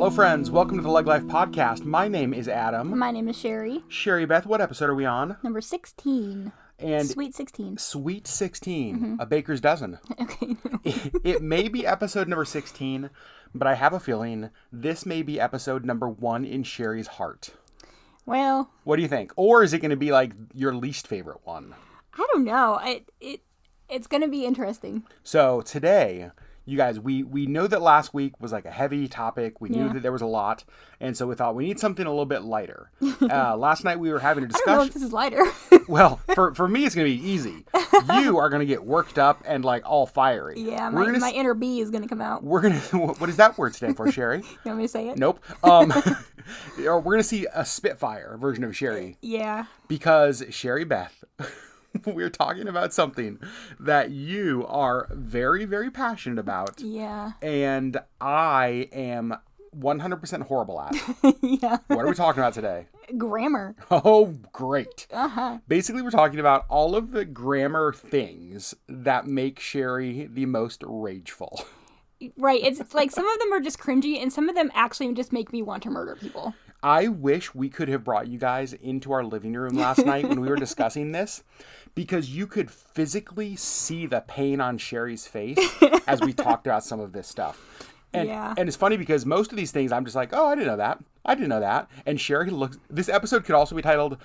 Hello, friends. Welcome to the LeggLife podcast. My name is Adam. My name is Sherri. Sherri Beth, what episode are we on? Number 16. And Sweet 16. Sweet 16. A baker's dozen. Okay. It may be episode number 16, but I have a feeling this may be episode number 1 in Sherri's heart. Well, What do you think? Or is it going to be like your least favorite one? I don't know. It's going to be interesting. So today, you guys, we know that last week was like a heavy topic. We knew that there was a lot. And so we thought we need something a little bit lighter. Last night we were having a discussion. I don't know if this is lighter. Well, for me, it's going to be easy. You are going to get worked up and like all fiery. Yeah, my inner bee is going to come out. We're going to, what does that word stand for, Sherri? You want me to say it? Nope. We're going to see a Spitfire version of Sherri. Yeah. Because Sherri Beth, we're talking about something that you are very, very passionate about. Yeah. And I am 100% horrible at. Yeah. What are we talking about today? Grammar. Oh, great. Uh-huh. Basically, we're talking about all of the grammar things that make Sherri the most rageful. Right. It's like some of them are just cringy and some of them actually just make me want to murder people. I wish we could have brought you guys into our living room last night when we were discussing this, because you could physically see the pain on Sherri's face as we talked about some of this stuff. And, and it's funny because most of these things I'm just like, oh, I didn't know that. I didn't know that. And Sherri looks, this episode could also be titled,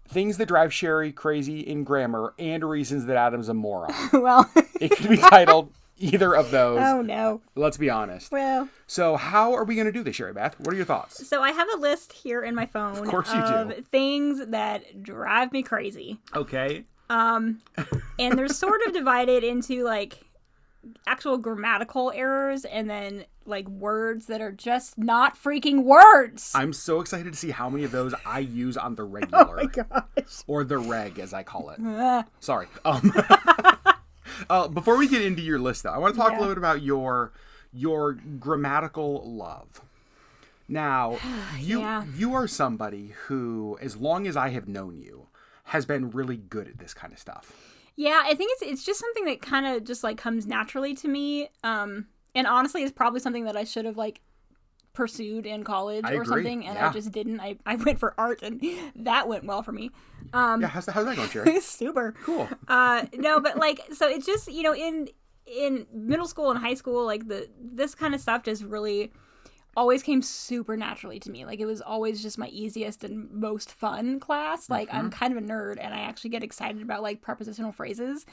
Things That Drive Sherri Crazy in Grammar and Reasons That Adam's a Moron. Well, it could be titled either of those. Oh, no. Let's be honest. Well. So how are we going to do this, Sherri Beth? What are your thoughts? So I have a list here in my phone. Of course you do. Things that drive me crazy. Okay. And they're sort of divided into like actual grammatical errors and then like words that are just not freaking words. I'm so excited to see how many of those I use on the regular. Oh my gosh. Or the reg, as I call it. Sorry. Before we get into your list, though, I want to talk a little bit about your grammatical love. Now, you are somebody who, as long as I have known you, has been really good at this kind of stuff. Yeah, I think it's just something that kind of just like comes naturally to me. And honestly, it's probably something that I should have like pursued in college or something, and I just didn't. I went for art, and that went well for me. How's that going, Sherri? Super cool. No, but like, so it's just, you know, in middle school and high school, like this kind of stuff just really always came super naturally to me. Like, it was always just my easiest and most fun class. Like, I'm kind of a nerd, and I actually get excited about like prepositional phrases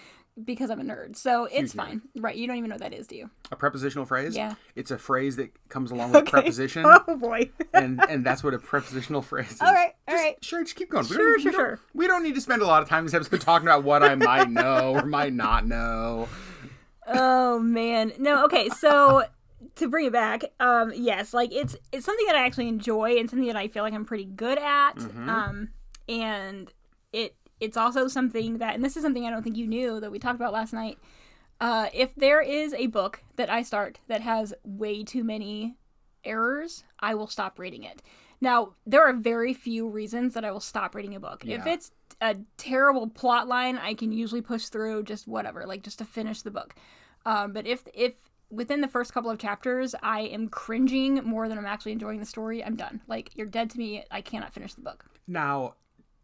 because I'm a nerd. So it's fine. Right. You don't even know what that is, do you? A prepositional phrase? Yeah. It's a phrase that comes along with a preposition. Oh, boy. and that's what a prepositional phrase is. All right. Sure, just keep going. Sure. We don't need to spend a lot of time this episode talking about what I might know or might not know. Oh, man. No, okay, so to bring it back, yes, like it's something that I actually enjoy and something that I feel like I'm pretty good at. And it's also something that, and this is something I don't think you knew that we talked about last night. If there is a book that I start that has way too many errors, I will stop reading it. Now, there are very few reasons that I will stop reading a book. Yeah. If it's a terrible plot line, I can usually push through just whatever, like just to finish the book. But if within the first couple of chapters I am cringing more than I'm actually enjoying the story, I'm done. Like, you're dead to me. I cannot finish the book. Now,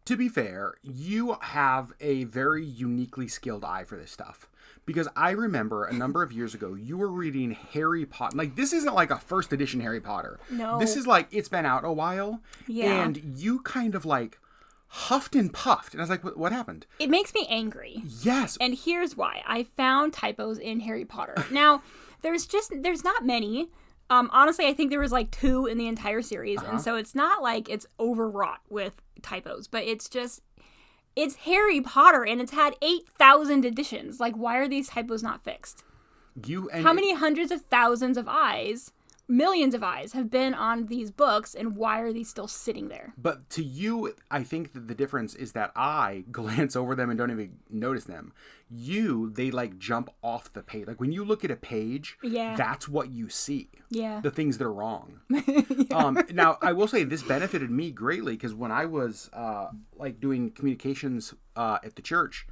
to be fair, you have a very uniquely skilled eye for this stuff. Because I remember a number of years ago, you were reading Harry Potter. Like, this isn't like a first edition Harry Potter. No. This is like, it's been out a while. Yeah. And you kind of like huffed and puffed. And I was like, what happened? It makes me angry. Yes. And here's why. I found typos in Harry Potter. Now, there's not many. Honestly, I think there was like 2 in the entire series. And so it's not like it's overwrought with typos, but it's Harry Potter, and it's had 8,000 editions. Like, why are these typos not fixed? How many hundreds of thousands of eyes, millions of eyes, have been on these books, and why are these still sitting there? But to you, I think that the difference is that I glance over them and don't even notice them. They like jump off the page. Like, when you look at a page, that's what you see. Yeah. The things that are wrong. Now, I will say this benefited me greatly, because when I was like doing communications at the church,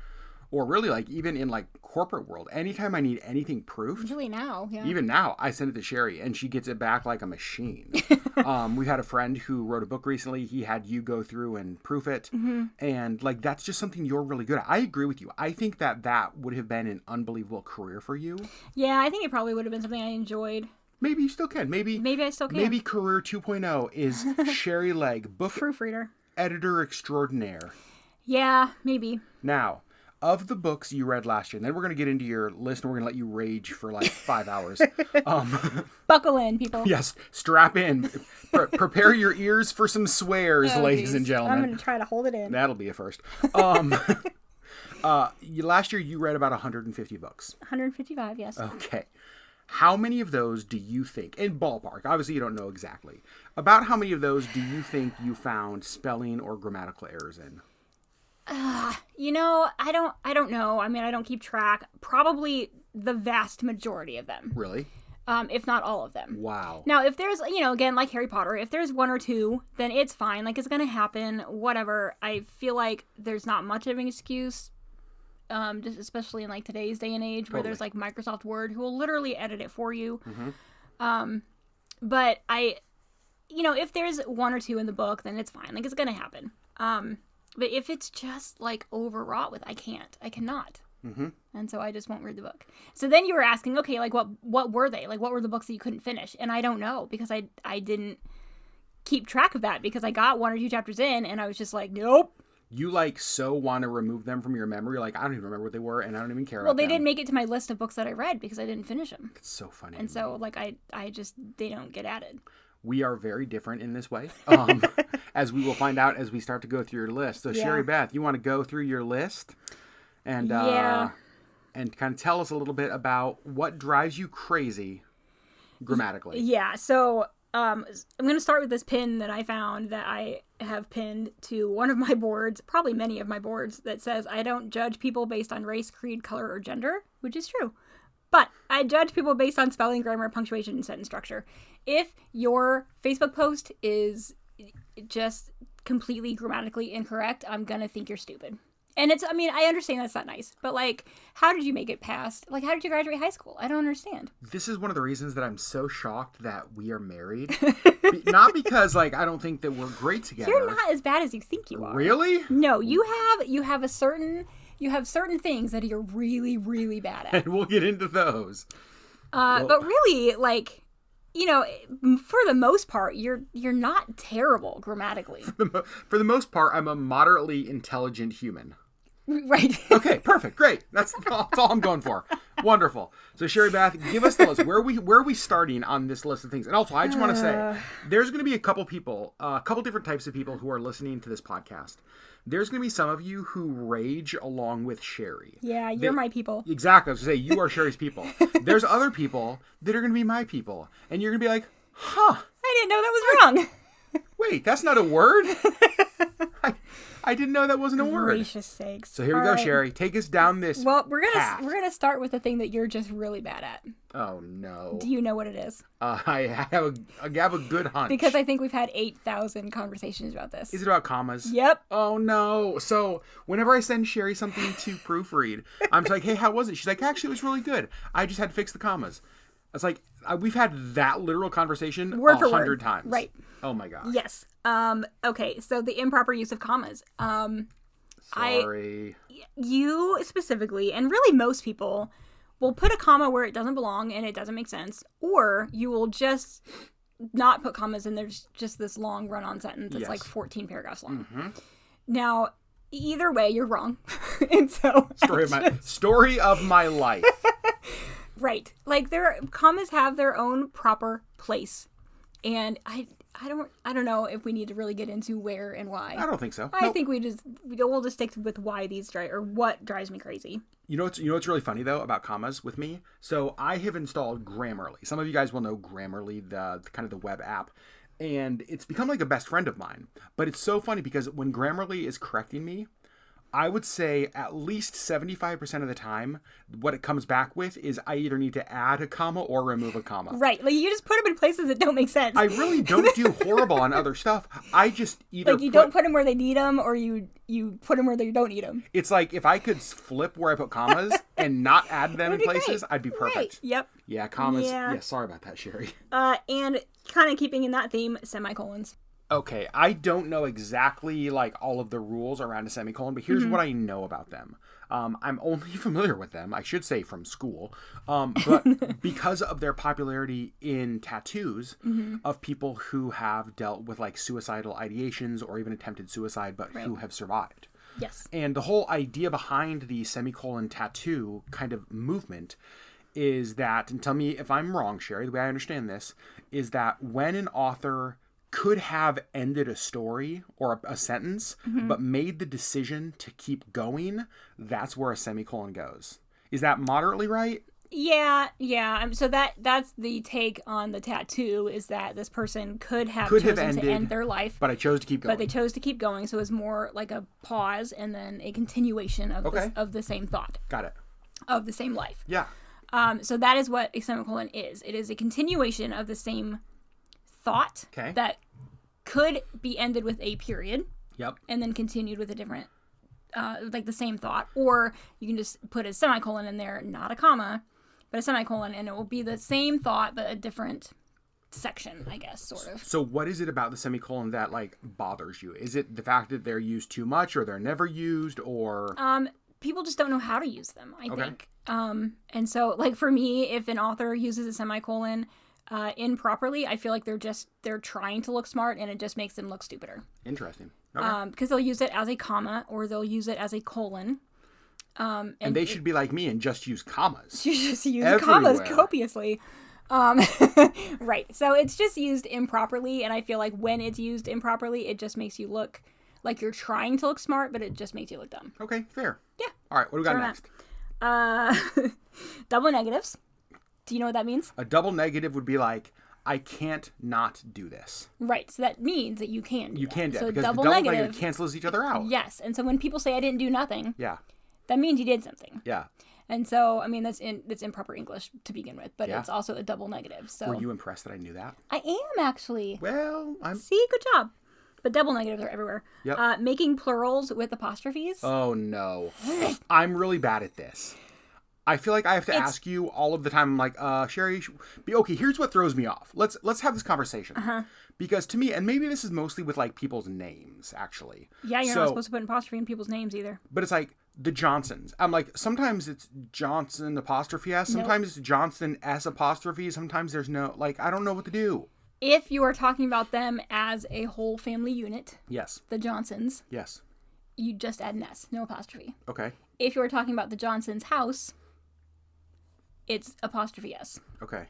or really like even in like corporate world, anytime I need anything proofed, Usually now, yeah. even now, I send it to Sherri and she gets it back like a machine. We had a friend who wrote a book recently. He had you go through and proof it. And like, that's just something you're really good at. I agree with you. I think that would have been an unbelievable career for you. Yeah, I think it probably would have been something I enjoyed. Maybe you still can. Maybe I still can. Maybe career 2.0 is Sherri Legg, book Proofreader. editor extraordinaire. Yeah, maybe. Now, of the books you read last year, and then we're going to get into your list and we're going to let you rage for like 5 hours. Buckle in, people. Yes, strap in. Prepare your ears for some swears, ladies and gentlemen. I'm going to try to hold it in. That'll be a first. Last year you read about 150 books. 155, yes. Okay. How many of those do you think, in ballpark, obviously you don't know exactly, about how many of those do you think you found spelling or grammatical errors in? You know, I don't know. I mean, I don't keep track. Probably the vast majority of them. Really? If not all of them. Wow. Now, if there's, again, like Harry Potter, if there's one or two, then it's fine. Like, it's going to happen, whatever. I feel like there's not much of an excuse, just especially in, like, today's day and age where there's, like, Microsoft Word who will literally edit it for you. But if there's one or two in the book, then it's fine. Like, it's going to happen. But if it's just, like, overwrought with, I cannot. And so I just won't read the book. So then you were asking, okay, like, what were they? Like, what were the books that you couldn't finish? And I don't know, because I didn't keep track of that, because I got 1 or 2 chapters in, and I was just like, nope. You, like, so want to remove them from your memory. Like, I don't even remember what they were, and I don't even care about them. Well, they them. didn't make it to my list of books that I read, because I didn't finish them. It's so funny. And so, like, I just, they don't get added. We are very different in this way, as we will find out as we start to go through your list. So, Sherri Beth, you want to go through your list and and kind of tell us a little bit about what drives you crazy grammatically. Yeah, so I'm going to start with this pin that I found that I have pinned to one of my boards, probably many of my boards, that says, I don't judge people based on race, creed, color, or gender, which is true. But I judge people based on spelling, grammar, punctuation, and sentence structure. If your Facebook post is just completely grammatically incorrect, I'm going to think you're stupid. And I understand that's not nice, but like, how did you make it past? Like, how did you graduate high school? I don't understand. This is one of the reasons that I'm so shocked that we are married. Not because, like, I don't think that we're great together. You're not as bad as you think you are. Really? No, you have certain things that you're really, really bad at. And we'll get into those. But really, like, for the most part, you're not terrible grammatically. For the most part, I'm a moderately intelligent human. Right. Okay, perfect. Great. That's all I'm going for. Wonderful. So, Sherri Beth, give us the list. Where are we starting on this list of things? And also, I just want to say, there's going to be a couple different types of people who are listening to this podcast. There's going to be some of you who rage along with Sherri. Yeah, you're my people. Exactly. I was going to say, you are Sherri's people. There's other people that are going to be my people. And you're going to be like, huh. I didn't know that was wrong. Wait, that's not a word? I didn't know that wasn't a word. Gracious sakes. So here we go, Sherri. Take us down this Well, we're path. gonna start with the thing that you're just really bad at. Oh, no. Do you know what it is? I have a good hunch. Because I think we've had 8,000 conversations about this. Is it about commas? Yep. Oh, no. So whenever I send Sherri something to proofread, I'm just like, hey, how was it? She's like, actually, it was really good. I just had to fix the commas. It's like, we've had that literal conversation word for 100 word. times. Right. Oh, my God. Yes. Okay, so the improper use of commas. Sorry. You specifically, and really most people, will put a comma where it doesn't belong and it doesn't make sense, or you will just not put commas and there's just this long run-on sentence that's like 14 paragraphs long. Mm-hmm. Now, either way, you're wrong. And so story of my life. Right. Like, commas have their own proper place. And I don't know if we need to really get into where and why. I don't think so. I think we'll just stick with why what drives me crazy. You know what's really funny though about commas with me? So I have installed Grammarly. Some of you guys will know Grammarly, the kind of the web app, and it's become like a best friend of mine. But it's so funny because when Grammarly is correcting me, I would say at least 75% of the time, what it comes back with is I either need to add a comma or remove a comma. Right. Like, you just put them in places that don't make sense. I really don't do horrible on other stuff. I just either like, you don't put them where they need them, or you put them where they don't need them. It's like, if I could flip where I put commas and not add them in places, great. I'd be perfect. Right. Yep. Yeah, commas. Yeah. Yeah, sorry about that, Sherri. And kind of keeping in that theme, semicolons. Okay, I don't know exactly like all of the rules around a semicolon, but here's what I know about them. I'm only familiar with them, I should say, from school, but because of their popularity in tattoos of people who have dealt with like suicidal ideations or even attempted suicide, but who have survived. Yes. And the whole idea behind the semicolon tattoo kind of movement is that, and tell me if I'm wrong, Sherri, the way I understand this, is that when an author could have ended a story or a sentence, but made the decision to keep going, that's where a semicolon goes. Is that moderately right? Yeah. So that's the take on the tattoo, is that this person could have chosen to end their life, but I chose to keep going. But they chose to keep going, so it's more like a pause and then a continuation of of the same thought. Got it. Of the same life. Yeah. So that is what a semicolon is. It is a continuation of the same thought that could be ended with a period. Yep. And then continued with a different, like the same thought. Or you can just put a semicolon in there, not a comma, but a semicolon, and it will be the same thought, but a different section, I guess, sort of. So what is it about the semicolon that, like, bothers you? Is it the fact that they're used too much, or they're never used, or... People just don't know how to use them, I think. And so, like, for me, if an author uses a semicolon improperly, I feel like they're trying to look smart, and it just makes them look stupider. Interesting. Okay. Because they'll use it as a comma, or they'll use it as a colon. And they should be like me and just use commas. You just use commas copiously. Right. So it's just used improperly, and I feel like when it's used improperly, it just makes you look like you're trying to look smart, but it just makes you look dumb. Okay, fair. Yeah. All right, what do we got next? Double negatives. Do you know what that means? A double negative would be like, I can't not do this. Right. So that means that you can do You can do it, so because double the double negative negative cancels each other out. Yes. And so when people say I didn't do nothing, that means you did something. Yeah. And so, I mean, that's improper English to begin with, but it's also a double negative. So were you impressed that I knew that? I am, actually. Well, See, good job. But double negatives are everywhere. Yep. Making plurals with apostrophes. Oh, no. I'm really bad at this. I feel like I have to ask you all of the time. I'm like, Sherri, okay, here's what throws me off. Let's have this conversation. Because to me, and maybe this is mostly with like people's names, actually. Yeah, you're not supposed to put an apostrophe in people's names either. But it's like the Johnsons. I'm like, sometimes it's Johnson apostrophe S. Sometimes it's Johnson S apostrophe. Sometimes there's no, like, I don't know what to do. If you are talking about them as a whole family unit. Yes. The Johnsons. Yes. You just add an S, no apostrophe. Okay. If you are talking about the Johnsons' house, it's apostrophe S. Okay.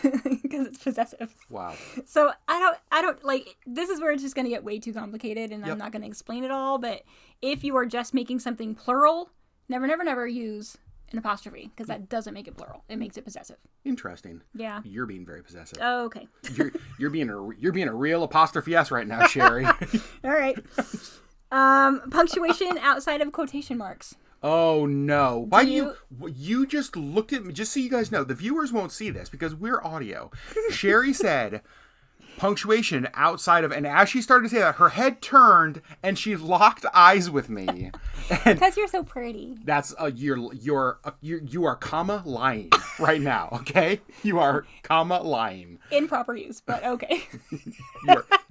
Because it's possessive. Wow. So I don't like, this is where it's just going to get way too complicated, and I'm not going to explain it all, but if you are just making something plural, never use an apostrophe, because that doesn't make it plural. It makes it possessive. Interesting. Yeah. You're being very possessive. Oh, okay. You're being a real apostrophe S right now, Sherri. All right. Punctuation outside of quotation marks. Oh no. Why you just looked at me, just so you guys know, the viewers won't see this because we're audio. Sherri said punctuation outside of, and as she started to say that, her head turned and she locked eyes with me. Because you're so pretty. That's you are comma lying right now, okay? You are comma lying. Improper use, but okay.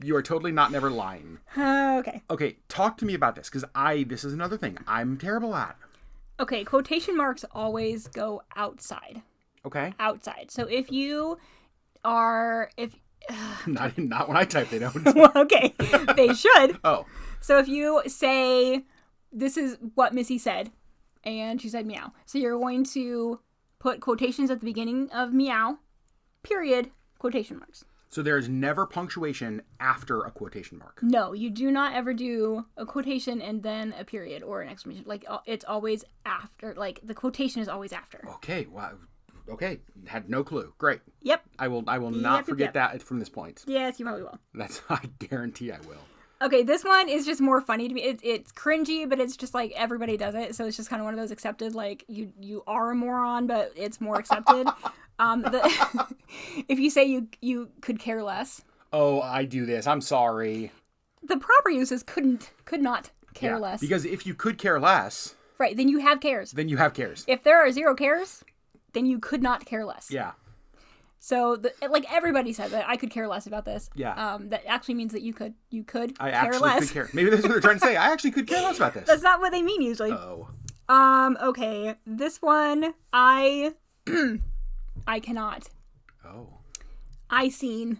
you are totally not never lying. Okay. Okay, talk to me about this, because this is another thing I'm terrible at. Okay, quotation marks always go outside. Okay. Outside. So if you are, not when I type, they don't. Well, okay, they should. Oh. So if you say, this is what Missy said, and she said meow. So you're going to put quotations at the beginning of meow, period, quotation marks. So there's never punctuation after a quotation mark? No, you do not ever do a quotation and then a period or an exclamation. Like, it's always after. Like, the quotation is always after. Okay, wow. Okay, had no clue. Great. Yep. I will not forget that from this point. Yes, you probably will. I guarantee I will. Okay, this one is just more funny to me. It's cringy, but it's just like everybody does it, so it's just kind of one of those accepted. Like you are a moron, but it's more accepted. If you say you could care less. Oh, I do this. I'm sorry. The proper use is could not care less. Because if you could care less, right, then you have cares. If there are 0 cares, then you could not care less. Yeah. So, like everybody says that I could care less about this. Yeah. That actually means that you could I care actually less. could care. Maybe that's what they're trying to say. I actually could care less about this. That's not what they mean usually. Oh. Okay. This one, I cannot. Oh. I seen.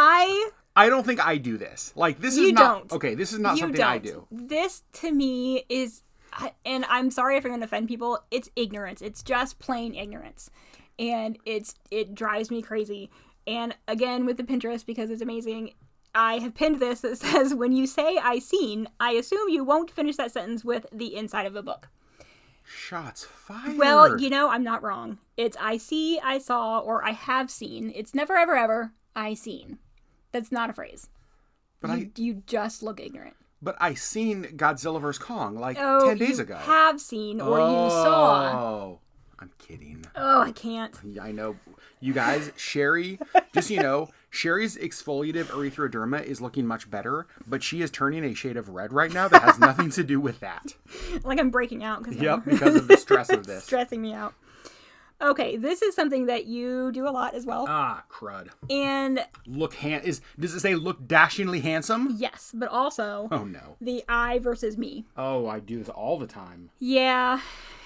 I don't think I do this. Like, this is not... Don't. Okay, this is not something I do. This, to me, is... And I'm sorry if I'm going to offend people. It's ignorance. It's just plain ignorance. And it drives me crazy. And again, with the Pinterest, because it's amazing, I have pinned this that says, when you say I seen, I assume you won't finish that sentence with the inside of a book. Shots fired. Well, I'm not wrong. It's I see, I saw, or I have seen. It's never, ever, ever I seen. That's not a phrase. But you just look ignorant. But I seen Godzilla vs. Kong 10 days ago. You have seen or you saw. Oh, I'm kidding. Oh, I can't. Yeah, I know. You guys, Sherri, just so you know, Sherri's exfoliative erythroderma is looking much better, but she is turning a shade of red right now that has nothing to do with that. Like I'm breaking out. Because of the stress of this. Stressing me out. Okay, this is something that you do a lot as well. Ah, crud. And does it say look dashingly handsome? Yes, but also oh no, the I versus me. Oh, I do this all the time. Yeah,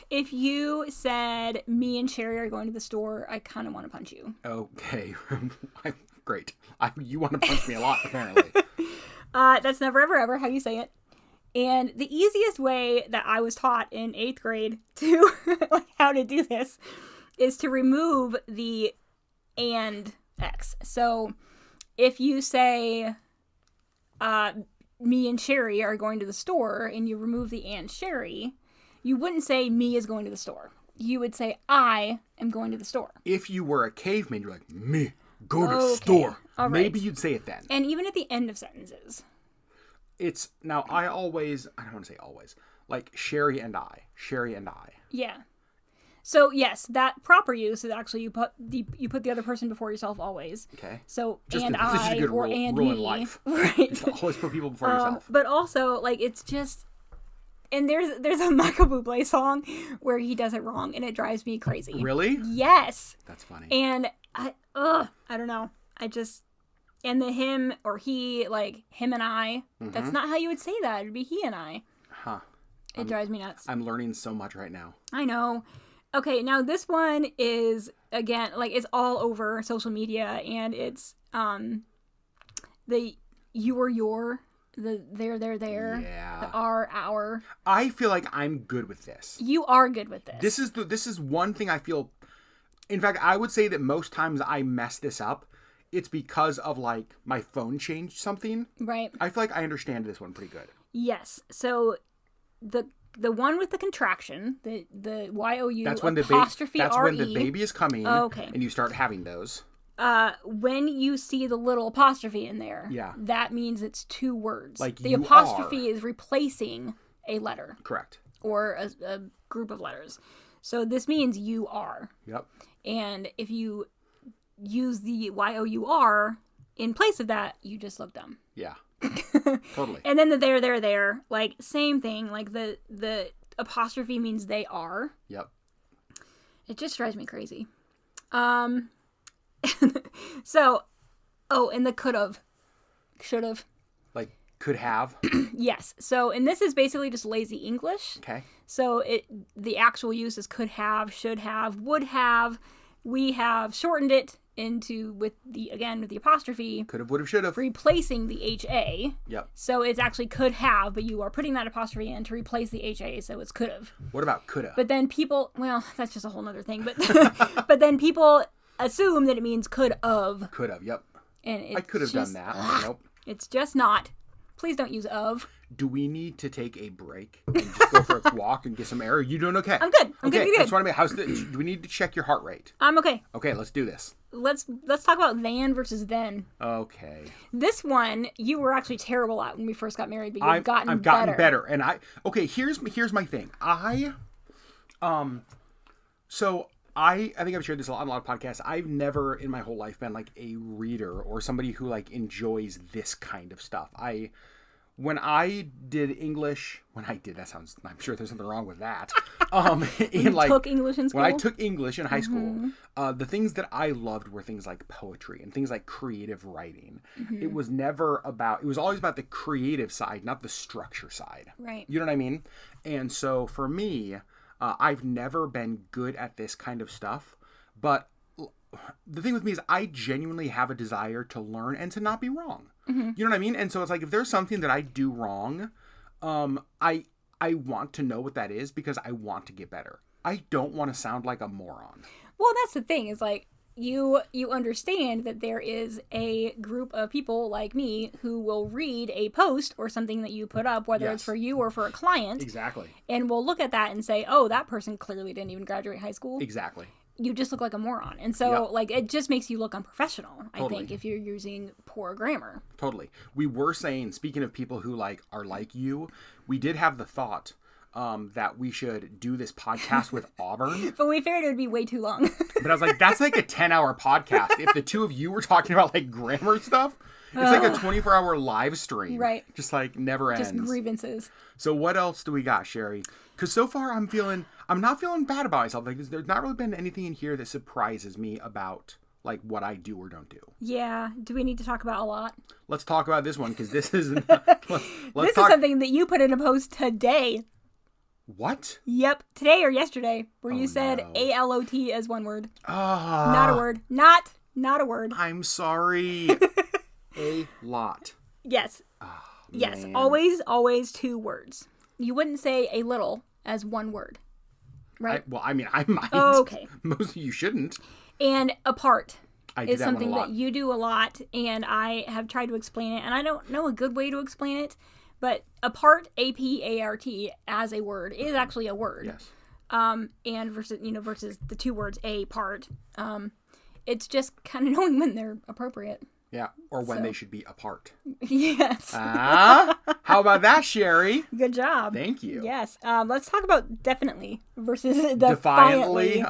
if you said me and Sherri are going to the store, I kind of want to punch you. Okay, great. You want to punch me a lot, apparently. That's never ever ever how you say it. And the easiest way that I was taught in 8th grade to how to do this is to remove the and X. So if you say me and Sherri are going to the store and you remove the and Sherri, you wouldn't say me is going to the store. You would say I am going to the store. If you were a caveman, you're like, me, go to the store. All right. Maybe you'd say it then. And even at the end of sentences. It's, now I don't want to say always, like Sherri and I. Yeah. So yes, that proper use is actually you put the other person before yourself always. Okay. So this is I a good or rule, and rule me. In life. Right. Always put people before yourself. But also it's just, and there's a Michael Bublé song where he does it wrong and it drives me crazy. Really? Yes. That's funny. And I don't know. And the him or he, like him and I, that's not how you would say that. It'd be he and I. Huh. It drives me nuts. I'm learning so much right now. I know. Okay, now this one is, again, it's all over social media, and it's the you or your, the there, yeah. the our. I feel like I'm good with this. You are good with this. This is one thing I feel, in fact, I would say that most times I mess this up. It's because of my phone changed something. Right. I feel like I understand this one pretty good. Yes. So the one with the contraction, the YOU that's when apostrophe that's RE. when the baby is coming. Okay. And you start having those. When you see the little apostrophe in there, yeah, that means it's 2 words. Like the apostrophe is replacing a letter. Correct. Or a group of letters. So this means you are. Yep. And if you use the YOUR in place of that, you just look dumb. Yeah. Totally. And then the there, same thing. The apostrophe means they are. Yep. It just drives me crazy. So, and the could've, should've. Could have. Yes. So, and this is basically just lazy English. Okay. So the actual use is could have, should have, would have. We have shortened it into with the apostrophe. Could have, would have, should have. Replacing the HA. Yep. So it's actually could have, but you are putting that apostrophe in to replace the HA, so it's could have. What about could have? But then people, well, that's just a whole other thing, but but then people assume that it means could of. Could have, yep. And I could have done that. Nope. It's just not. Please don't use of. Do we need to take a break and just go for a walk and get some air? Are you doing okay? I'm good. I'm okay. good. That's what I mean. Do we need to check your heart rate? I'm okay. Okay, let's do this. Let's talk about than versus then. Okay. This one you were actually terrible at when we first got married, but you've gotten better. And here's my thing. So I think I've shared this on a lot of podcasts. I've never in my whole life been like a reader or somebody who like enjoys this kind of stuff. When I did English, I'm sure there's something wrong with that. Took English in school? When I took English in high school, the things that I loved were things like poetry and things like creative writing. It was always about the creative side, not the structure side. Right. You know what I mean? And so for me, I've never been good at this kind of stuff, but the thing with me is I genuinely have a desire to learn and to not be wrong. You know what I mean? And so it's like, if there's something that I do wrong, I want to know what that is because I want to get better. I don't want to sound like a moron. Well, that's the thing is like, you understand that there is a group of people like me who will read a post or something that you put up, whether it's for you or for a client. Exactly. And we'll look at that and say, oh, that person clearly didn't even graduate high school. Exactly. You just look like a moron. And so, like, it just makes you look unprofessional, I think, if you're using poor grammar. Totally. We were saying, speaking of people who, like, are like you, we did have the thought that we should do this podcast with Auburn. But we figured it would be way too long. But I was like, that's like a 10-hour podcast. If the two of you were talking about, like, grammar stuff, it's like a 24-hour live stream. Right. Just, like, never ends. Just grievances. So what else do we got, Sherri? Because so far I'm not feeling bad about myself. Like, there's not really been anything in here that surprises me about, like, what I do or don't do. Yeah. Do we need to talk about a lot? Let's talk about this one, because this is... This is something that you put in a post today. What? Yep. Today or yesterday, where you said ALOT as one word. Ah. Not a word. Not a word. I'm sorry. A lot. Yes. Oh, yes. Man. Always two words. You wouldn't say a little as one word. Right? I might. Oh, okay. Most of you shouldn't. And apart is that something one a lot. that you do a lot, and I have tried to explain it, and I don't know a good way to explain it, but apart, A-P-A-R-T, as a word, is actually a word. Yes. And versus the two words, a part. It's just kind of knowing when they're appropriate. Yeah, or when they should be apart. Yes. How about that, Sherri? Good job. Thank you. Yes. Let's talk about definitely versus Defiantly.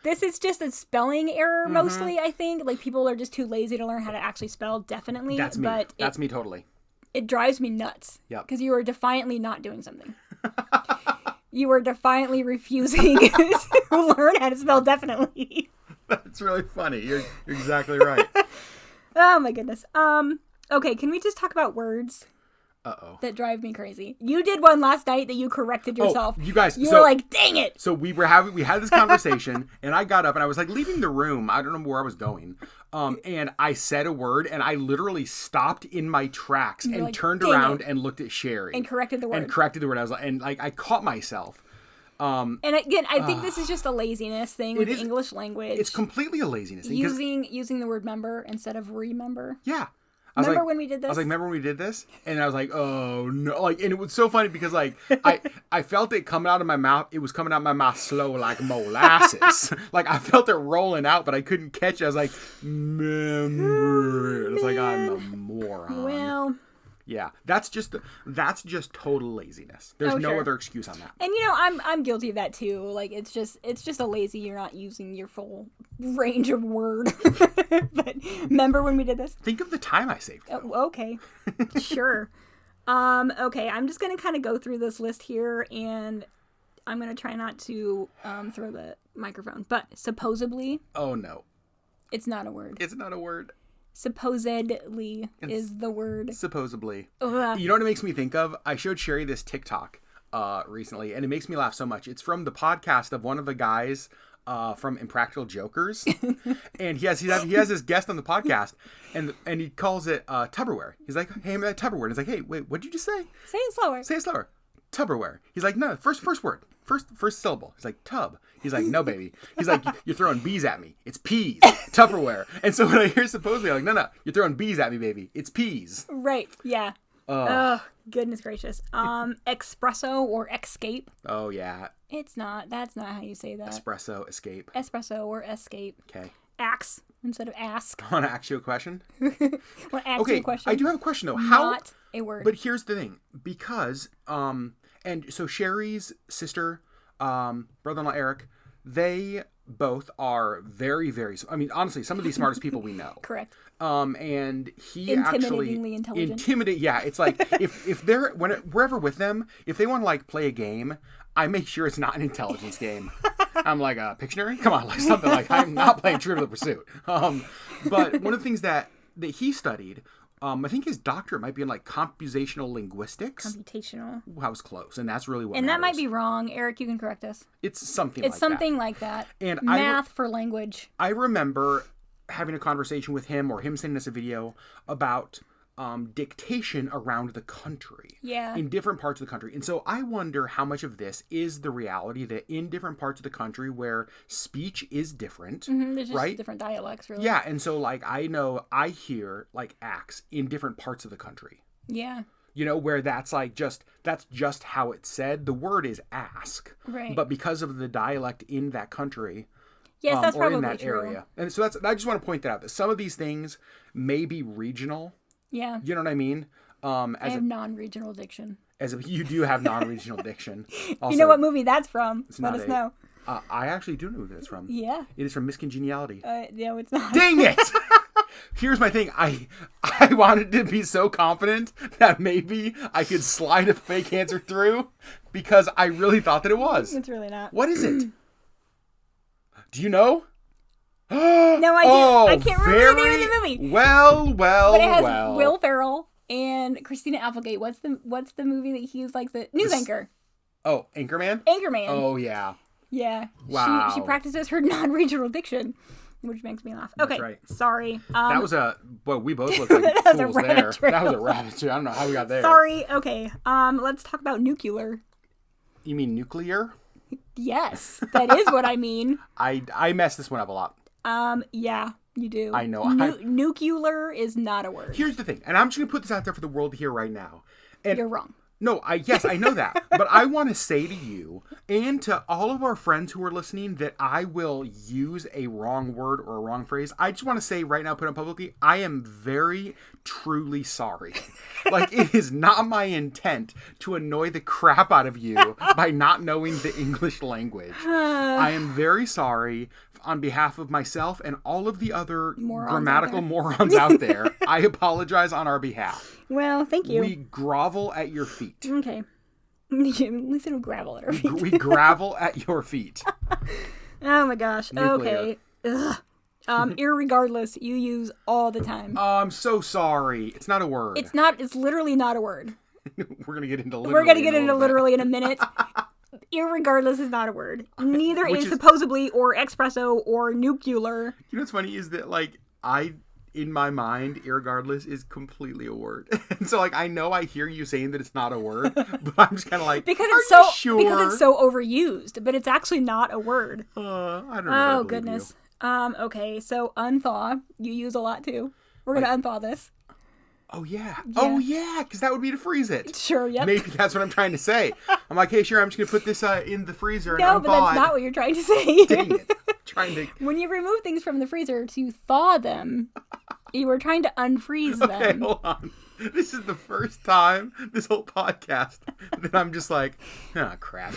This is just a spelling error mostly, I think. Like, people are just too lazy to learn how to actually spell definitely. That's me. But That's me totally. It drives me nuts. Yep. Because you are defiantly not doing something. You are defiantly refusing to learn how to spell definitely. That's really funny. You're exactly right. Oh my goodness. Okay, can we just talk about words? Uh-oh. That drive me crazy. You did one last night that you corrected yourself. Oh, you guys. You were like, dang it. So we had this conversation, and I got up, and I was like leaving the room. I don't know where I was going. And I said a word, and I literally stopped in my tracks and like, turned dang around it. and looked at Sherri. And corrected the word. I was like, I caught myself. And again, I think this is just a laziness thing with the English language. It's completely a laziness thing. Using the word member instead of remember. Yeah. Remember when we did this? I was like, remember when we did this? And I was like, oh no. Like, and it was so funny because like I felt it coming out of my mouth. It was coming out of my mouth slow like molasses. Like I felt it rolling out, but I couldn't catch it. I was like, member. It was like, I'm a moron. Well, yeah, that's just total laziness. There's no other excuse on that. And I'm guilty of that too. Like it's just a lazy. You're not using your full range of word. But remember when we did this? Think of the time I saved. Okay, sure. Okay, I'm just gonna kind of go through this list here, and I'm gonna try not to throw the microphone. But supposedly. Oh no. It's not a word. It's not a word. Supposedly is the word. Supposedly. Ugh. You know what it makes me think of? I showed Sherri this TikTok recently, and it makes me laugh so much. It's from the podcast of one of the guys from Impractical Jokers, and he has this guest on the podcast, and he calls it Tupperware. He's like, "Hey, I'm at Tupperware." And he's like, "Hey, wait, what did you say? Say it slower. Say it slower. Tupperware." He's like, "No, first word, first syllable." He's like, "Tub." He's like, "No, baby." He's like, "You're throwing bees at me. It's peas. Tupperware." And so when I hear supposedly, I'm like, "No, you're throwing bees at me, baby. It's peas." Right. Yeah. Oh, goodness gracious. Espresso or escape. Oh, yeah. It's not. That's not how you say that. Espresso, escape. Espresso or escape. Okay. Axe instead of ask. I want to ask you a question. Want to ask you a question? I do have a question, though. Not a word. But here's the thing. Because, and so Sherri's sister, brother-in-law Eric, they both are very, very, I mean, honestly, some of the smartest people we know. Correct. And he actually intelligent. Yeah, it's like if they're wherever with them, if they want to like play a game, I make sure it's not an intelligence game. I'm like Pictionary. Come on, like something like I'm not playing Trivial Pursuit. But one of the things that he studied, I think his doctorate might be in like computational linguistics. Computational. I was close, and that's really what. And matters. that might be wrong, Eric. You can correct us. It's something. It's something like that. And math for language. I remember having a conversation with him, or him sending us a video about dictation around the country. Yeah. In different parts of the country. And so I wonder how much of this is the reality that in different parts of the country where speech is different, there's just right? different dialects, really. Yeah. And so like I know I hear like axe in different parts of the country. Yeah. You know, where that's just how it's said. The word is ask. Right. But because of the dialect in that country, yes, that's or probably in that true. area. And so I just want to point that out, that some of these things may be regional. Yeah. You know what I mean? I have non-regional diction. You do have non-regional diction. Also, you know what movie that's from? Let us know. I actually do know who that's from. Yeah. It is from Miss Congeniality. No, it's not. Dang it! Here's my thing. I wanted to be so confident that maybe I could slide a fake answer through because I really thought that it was. It's really not. What is it? Do you know? No idea. I can't remember the name of the movie. Well. But it has Will Ferrell and Christina Applegate. What's the movie that he's like the news anchor? Oh, Anchorman? Anchorman. Oh, yeah. Yeah. Wow. She practices her non-regional diction, which makes me laugh. Okay. That's right. Sorry. That was we both looked like fools there. That was a rabbit trail. I don't know how we got there. Sorry. Okay. Let's talk about nuclear. You mean nuclear? Yes, that is what I mean. I mess this one up a lot. Yeah, you do. I know. Nuclear is not a word. Here's the thing, and I'm just going to put this out there for the world to hear right now. And you're wrong. No, yes, I know that. But I want to say to you and to all of our friends who are listening that I will use a wrong word or a wrong phrase. I just want to say right now, put it publicly, I am very, truly sorry. Like, it is not my intent to annoy the crap out of you by not knowing the English language. I am very sorry on behalf of myself and all of the other grammatical morons out there. I apologize on our behalf. Well, thank you. We grovel at your feet. Okay. At least it'll gravel at our feet. We gravel at your feet. Oh my gosh. Nuclear. Okay. Ugh. Irregardless, you use all the time. I'm so sorry. It's not a word. It's not. It's literally not a word. We're gonna get into literally. We're gonna get into literally in a minute. Irregardless is not a word. Neither is supposedly or espresso or nuclear. You know what's funny is that like in my mind, irregardless is completely a word. And so like I know I hear you saying that it's not a word, but I'm just kind of like because it's so overused, but it's actually not a word. I don't know. Oh goodness. Okay, so unthaw you use a lot too. We're gonna unthaw this. Oh yeah. Oh yeah, because that would be to freeze it. Sure. Yep. Maybe that's what I'm trying to say. I'm like, hey, sure, I'm just gonna put this in the freezer and unthaw. No, but that's not what you're trying to say. Dang it. Trying to. When you remove things from the freezer to thaw them, you were trying to unfreeze them. Okay, hold on. This is the first time this whole podcast that I'm just like, oh crap.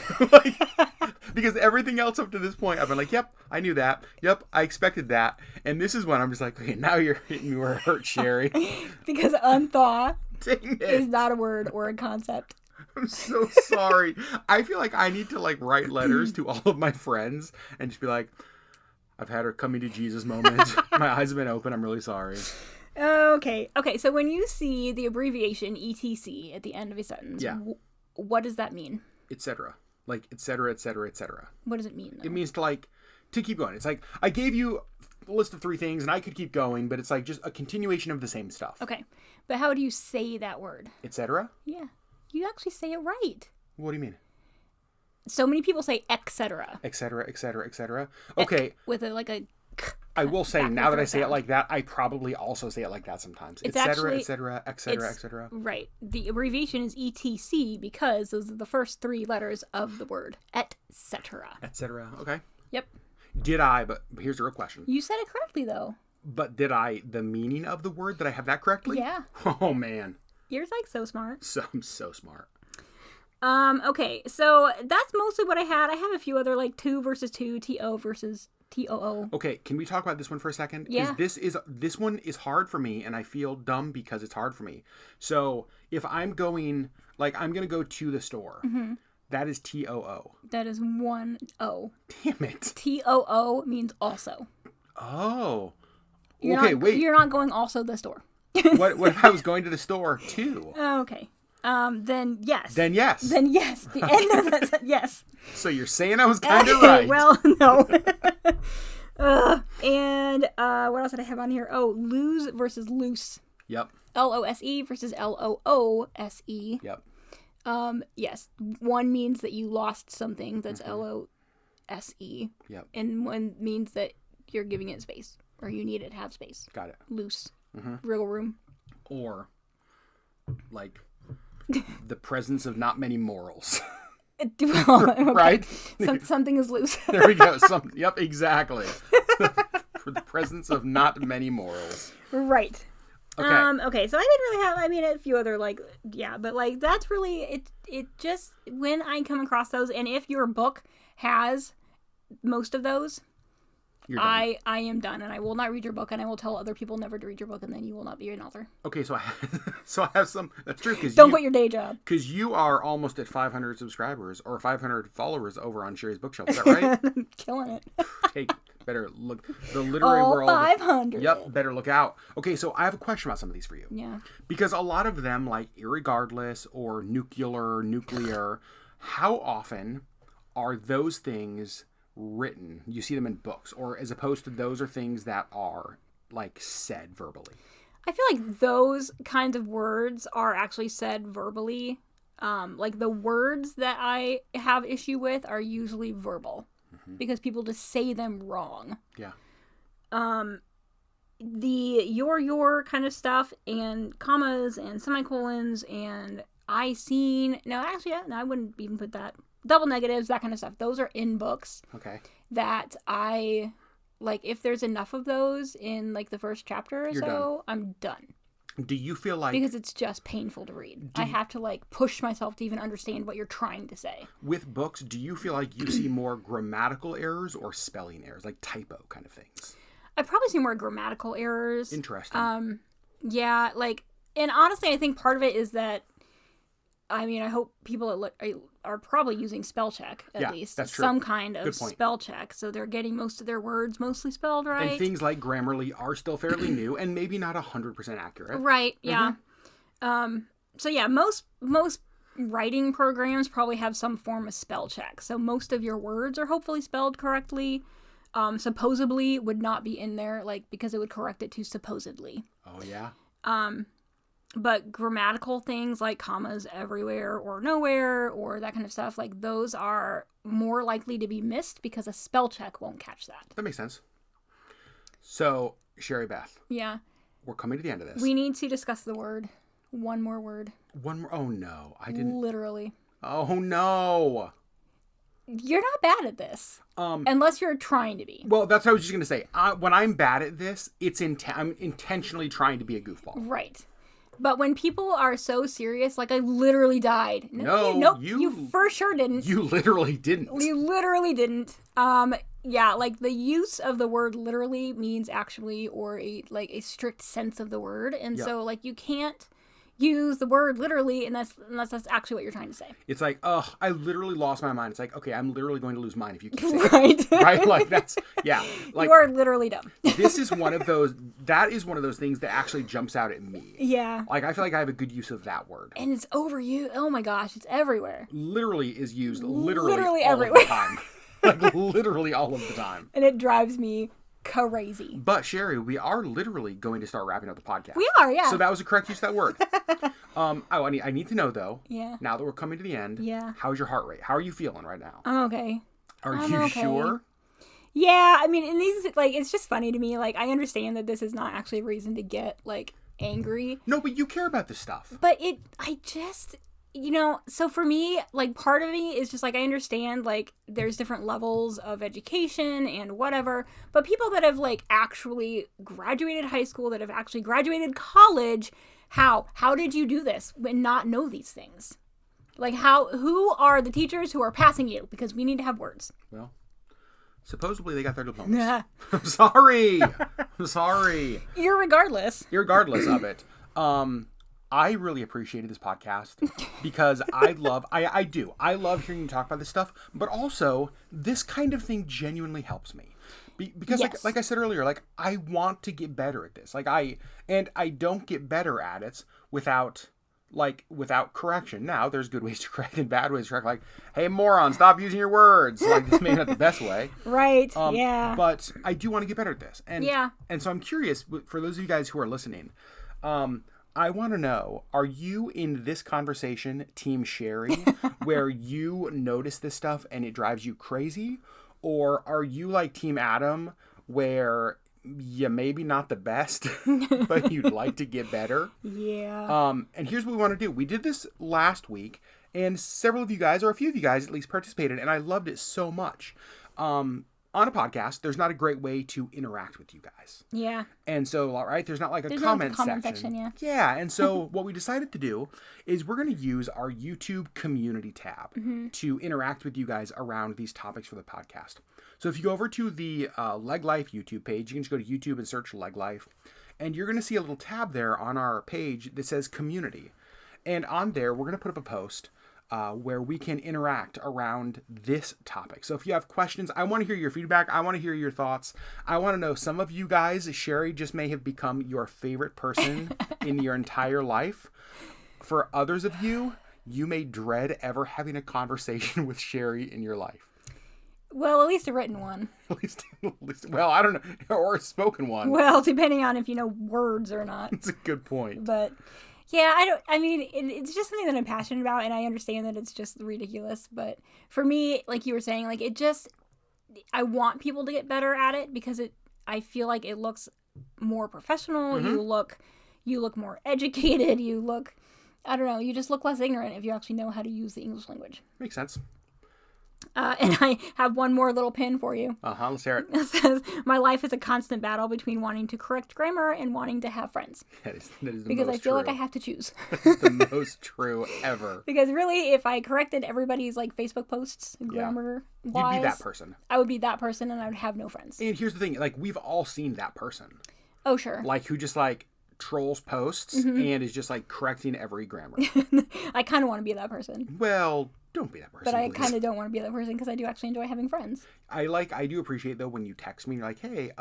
Because everything else up to this point, I've been like, yep, I knew that. Yep, I expected that. And this is when I'm just like, okay, now you're hitting me where it hurts, Sherri. Because unthaw is not a word or a concept. I'm so sorry. I feel like I need to like write letters to all of my friends and just be like, I've had a coming to Jesus moment. My eyes have been open. I'm really sorry. Okay. So when you see the abbreviation ETC at the end of a sentence, what does that mean? Etc. Like, etc., etc., etc. What does it mean, though? It means to keep going. It's like, I gave you a list of 3 things, and I could keep going, but it's like just a continuation of the same stuff. Okay. But how do you say that word? Etc.? Yeah. You actually say it right. What do you mean? So many people say etc. Etc., etc., etc. Okay. With a k I will say, now that I say it sound. like that, I probably also say it like that sometimes. It's Etc., actually- etc., etc., etc. Right. The abbreviation is ETC because those are the first 3 letters of the word, etc. Etc. Okay. Yep. But here's the real question. You said it correctly, though. But the meaning of the word, did I have that correctly? Yeah. Oh, man. You're like so smart. I'm so smart. Okay, so that's mostly what I had. I have a few other, like, 2 versus 2, TO versus TOO. Okay, can we talk about this one for a second? Yeah. This one is hard for me, and I feel dumb because it's hard for me. So if I'm going, like, I'm going to go to the store. Mm-hmm. That is TOO. That is 1 O. Damn it. TOO means also. Oh. Wait. You're not going also the store. What if I was going to the store too? Okay. Then yes. Then yes. Then yes. The end of that sentence, yes. So you're saying I was kind of right. Well, no. And what else did I have on here? Oh, lose versus loose. Yep. LOSE versus LOOSE. Yep. Yes. One means that you lost something. That's LOSE. Yep. And one means that you're giving it space, or you need it to have space. Got it. Loose. Wiggle room. Or, like, the presence of not many morals. Well, okay. Right? Something is loose. There we go. Yep, exactly. For the presence of not many morals. Right. Okay. Okay, so I didn't really have, I mean, a few other, like, yeah, but, like, that's really, it just, when I come across those, and if your book has most of those, You're done. I am done, and I will not read your book, and I will tell other people never to read your book, and then you will not be an author. Okay, so I have some, that's true. Don't quit your day job. Because you are almost at 500 subscribers, or 500 followers over on Sherri's Bookshelf. Is that right? Killing it. Better look, the literary All world. 500. Yep, better look out. Okay, so I have a question about some of these for you. Yeah. Because a lot of them, like irregardless or nuclear, how often are those things written? You see them in books, or as opposed to those are things that are, like, said verbally? I feel like those kinds of words are actually said verbally. Like, the words that I have issue with are usually verbal. Because people just say them wrong. Yeah. The your kind of stuff and commas and semicolons and I seen. No, actually, no, I wouldn't even put that. Double negatives, that kind of stuff. Those are in books. Okay. That I, like, if there's enough of those in, like, the first chapter or You're so, I'm done. Do you feel like... Because it's just painful to read. I have to, like, push myself to even understand what you're trying to say. With books, do you feel like you see more grammatical errors or spelling errors, like typo kind of things? I probably see more grammatical errors. Interesting. Yeah, like, and honestly, I think part of it is that, I mean, I hope people are probably using spell check, at least. That's true. Some kind of spell check. So they're getting most of their words mostly spelled right. And things like Grammarly are still fairly new and maybe not 100% accurate. Right, yeah. So yeah, most writing programs probably have some form of spell check. So most of your words are hopefully spelled correctly. Supposedly would not be in there, like, because it would correct it to supposedly. Oh, yeah? But grammatical things like commas everywhere or nowhere or that kind of stuff, like, those are more likely to be missed because a spell check won't catch that. That makes sense. So, Sherri Beth. Yeah. We're coming to the end of this. We need to discuss the word. One more word. One more. Oh, no. I didn't. Literally. Oh, no. You're not bad at this. Unless you're trying to be. Well, that's what I was just going to say. When I'm bad at this, I'm intentionally trying to be a goofball. Right. But when people are so serious, like, I literally died. No, you for sure didn't. You literally didn't. You literally didn't. Yeah, like, the use of the word literally means actually, or a strict sense of the word. And so, like, you can't use the word literally unless that's actually what you're trying to say. It's like, I literally lost my mind. It's like, okay, I'm literally going to lose mine if you keep saying Right. Right? Like, that's, yeah. Like, you are literally dumb. That is one of those things that actually jumps out at me. Yeah. Like, I feel like I have a good use of that word. And it's overused. Oh my gosh, it's everywhere. Literally is used literally all everywhere. of the time. Like, literally all of the time. And it drives me crazy. But, Sherri, we are literally going to start wrapping up the podcast. We are, yeah. So that was the correct use of that word. I need to know, though. Yeah. Now that we're coming to the end. Yeah. How's your heart rate? How are you feeling right now? I'm okay. Are you okay. sure? Yeah, I mean, and these, like, it's just funny to me. Like, I understand that this is not actually a reason to get, like, angry. No, but you care about this stuff. But I just, so for me, like, part of me is just, like, I understand, like, there's different levels of education and whatever. But people that have, like, actually graduated high school, that have actually graduated college, how did you do this and not know these things? Like, who are the teachers who are passing you? Because we need to have words. Well, supposedly they got their diplomas. I'm sorry. Irregardless of it. I really appreciated this podcast because I love hearing you talk about this stuff, but also this kind of thing genuinely helps me. Because yes. like I said earlier, like I want to get better at this. Like I don't get better at it without correction. Now there's good ways to correct and bad ways to correct. Like, hey moron, stop using your words. Like this may not be the best way. Right. Yeah. But I do want to get better at this. And yeah. And so I'm curious, for those of you guys who are listening, I want to know, are you in this conversation Team Sherri, where you notice this stuff and it drives you crazy? Or are you like Team Adam, where you maybe not the best, but you'd like to get better? Yeah. And here's what we want to do. We did this last week, and several of you guys, or a few of you guys at least, participated, and I loved it so much. On a podcast, there's not a great way to interact with you guys. Yeah. And so, right, there's not like there's comment not a section. Yeah. Yeah, and so what we decided to do is we're going to use our YouTube community tab to interact with you guys around these topics for the podcast. So if you go over to the LeggLife YouTube page, you can just go to YouTube and search LeggLife, and you're going to see a little tab there on our page that says community. And on there, we're going to put up a post where we can interact around this topic. So if you have questions, I want to hear your feedback. I want to hear your thoughts. I want to know, some of you guys, Sherri just may have become your favorite person in your entire life. For others of you, you may dread ever having a conversation with Sherri in your life. Well, at least a written one. At least, well, I don't know, or a spoken one. Well, depending on if you know words or not. That's a good point. But yeah, it's just something that I'm passionate about, and I understand that it's just ridiculous. But for me, like you were saying, like I want people to get better at it because I feel like it looks more professional. Mm-hmm. You look more educated. I don't know, you just look less ignorant if you actually know how to use the English language. Makes sense. And I have one more little pin for you. Let's hear it. It says, my life is a constant battle between wanting to correct grammar and wanting to have friends. That is the because most I feel true. like I have to choose. That's the most true ever. Because really, if I corrected everybody's like Facebook posts, grammar wise, you'd be that person. I would be that person, and I would have no friends. And here's the thing, like we've all seen that person. Oh sure. Like who just like trolls posts and is just like correcting every grammar. I kind of want to be that person. Well, don't be that person. But I please. kind of don't want to be that person because I do actually enjoy having friends. I do appreciate though when you text me and you're like, hey,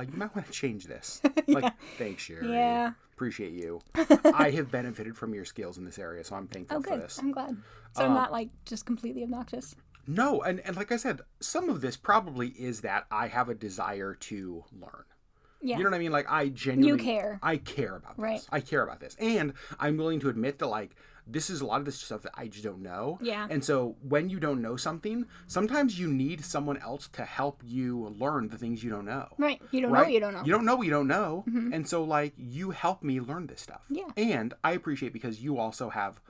you might want to change this. Yeah. Like, thanks, Sherri. Yeah. Appreciate you. I have benefited from your skills in this area, so I'm thankful for this. I'm glad. So I'm not like just completely obnoxious. No, and like I said, some of this probably is that I have a desire to learn. Yeah. You know what I mean? Like I genuinely care. I care about this. Right. I care about this. And I'm willing to admit that like this is a lot of this stuff that I just don't know. Yeah. And so when you don't know something, sometimes you need someone else to help you learn the things you don't know. Right. You don't know what you don't know. You don't know what you don't know. Mm-hmm. And so like you help me learn this stuff. Yeah. And I appreciate because you also have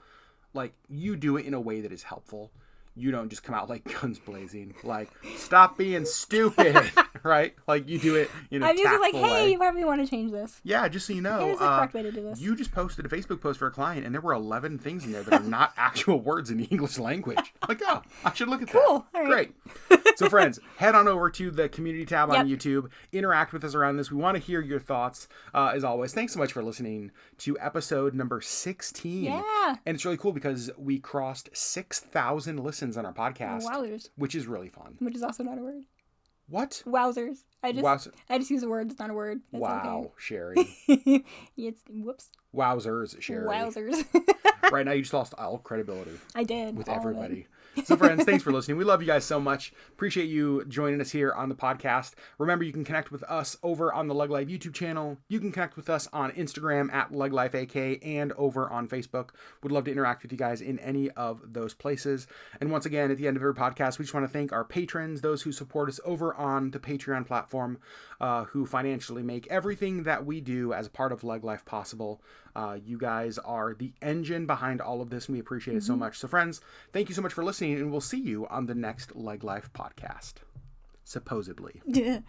like you do it in a way that is helpful. You don't just come out like guns blazing, like stop being stupid, right? Like you do it in a I'm usually like, hey, way. why do we want to change this? Yeah, just so you know, here's the correct way to do this. You just posted a Facebook post for a client, and there were 11 things in there that are not actual words in the English language. Like, oh, I should look at that. Cool. All right. Great. So, friends, head on over to the community tab on YouTube. Interact with us around this. We want to hear your thoughts. As always, thanks so much for listening to episode number 16. Yeah. And it's really cool because we crossed 6,000 listens on our podcast. Wowzers. Which is really fun. Which is also not a word. What? Wowzers. I just use a word. It's not a word. It's wow, okay. Sherri. Whoops. Wowzers, Sherri. Wowzers. Right now, you just lost all credibility. I did. With all everybody. So friends, thanks for listening. We love you guys so much. Appreciate you joining us here on the podcast. Remember, you can connect with us over on the LeggLife YouTube channel. You can connect with us on Instagram at LeggLifeAK and over on Facebook. Would love to interact with you guys in any of those places. And once again, at the end of every podcast, we just want to thank our patrons, those who support us over on the Patreon platform, who financially make everything that we do as a part of LeggLife possible. You guys are the engine behind all of this, and we appreciate it so much. So friends, thank you so much for listening, and we'll see you on the next LeggLife podcast. Supposedly. Yeah.